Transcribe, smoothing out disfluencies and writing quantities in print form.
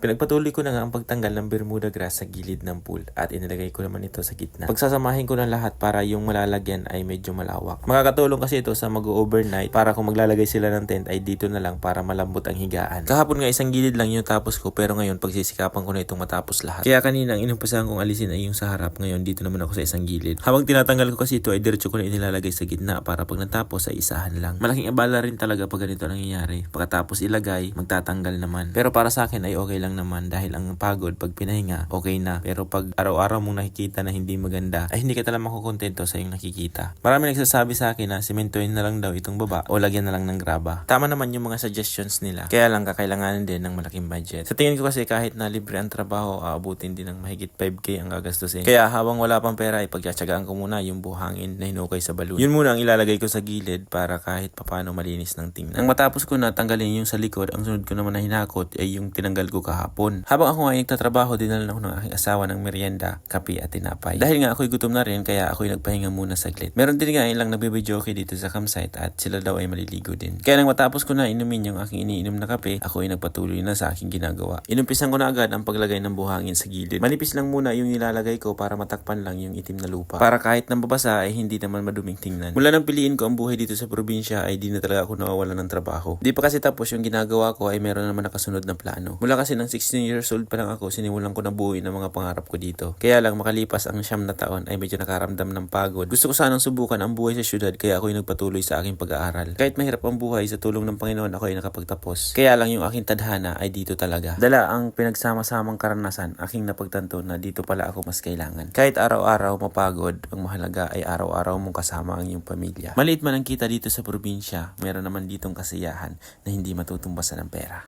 Pinagpatuloy ko na nga ang pagtanggal ng Bermuda grass sa gilid ng pool at inilagay ko naman ito sa gitna. Pagsasamahin ko na lahat para yung malalagyan ay medyo malawak. Makakatulong kasi ito sa mag-overnight para kung maglalagay sila ng tent ay dito na lang para malambot ang higaan. Kahapon nga isang gilid lang yung tapos ko pero ngayon pagsisikapan ko na itong matapos lahat. Kaya kanina ang inumpisahan kong alisin ay yung sa harap, ngayon dito naman ako sa isang gilid. Habang tinatanggal ko kasi ito ay diretso ko na inilalagay sa gitna para pag natapos ay isahan lang. Malaking abala rin talaga pag ganito nangyayari. Pagkatapos ilagay, magtatanggal naman. Pero para sa akin ay okay lang naman dahil ang pagod pag pinahinga, okay na. Pero pag araw-araw mong nakikita na hindi maganda, ay hindi ka talaga makukontento sa iyong nakikita. Marami nagsasabi sa akin na simentoin na lang daw itong baba o lagyan na lang ng graba. Tama naman yung mga suggestions nila. Kaya lang kakailanganin din ng malaking budget. Sa tingin ko kasi kahit na libre ang trabaho, aabutin din ng mahigit 5K ang gagastusin. Kaya habang wala pang pera ay pagtsatsagaan ko muna yung buhangin na hinukay sa balon. Yun muna ang ilalagay ko sa gilid para kahit papano malinis ng tingnan. Nang matapos ko na tanggalin yung sa likod, ang sunod ko naman na hinakot ay yung tinanggal ko kahapon. Habang ako nga ay nagtatrabaho, dinala ako ng aking asawa ng merienda, kape at tinapay. Dahil nga ako'y gutom na rin, kaya ako'y nagpahinga muna saglit. Meron din nga ilang nagbibidyoke dito sa campsite at sila daw ay maliligo din. Kaya nang matapos ko na inumin yung aking iniinom na kape, ako ay nagpatuloy na sa aking ginagawa. Inumpisan ko na agad ang paglagay ng buhangin sa gilid. Manipis lang muna yung nilalagay ko para matakpan lang yung itim na lupa. Para kahit nang babasa ay hindi naman maduming tingnan. Mula nang piliin ko ang buhay dito sa probinsya ay di na talaga ako nawawalan ng trabaho. Di pa kasi tapos yung ginagawa ko ay meron naman nakasunod na plano. Mula kasi ng 16 years old pa lang ako, sinimulan ko na buuin ang mga pangarap ko dito. Kaya lang makalipas ang 9 na taon ay medyo nakaramdam ng pagod. Gusto ko sanang subukan ang buhay sa syudad kaya ako'y nagpatuloy sa aking pag-aaral. Kahit mahirap ang buhay, sa tulong ng Panginoon ako ay nakapagtapos. Kaya lang yung aking tadhana ay dito talaga. Dala ang pinagsama-samang karanasan, aking napagtanto na dito pala ako mas kailangan. Kahit araw-araw mapagod, ang mahalaga ay araw-araw mong kasama ang iyong pamilya. Maliit man ang kita dito sa probinsya, meron naman ditong kasiyahan na hindi matutumbasan ng pera.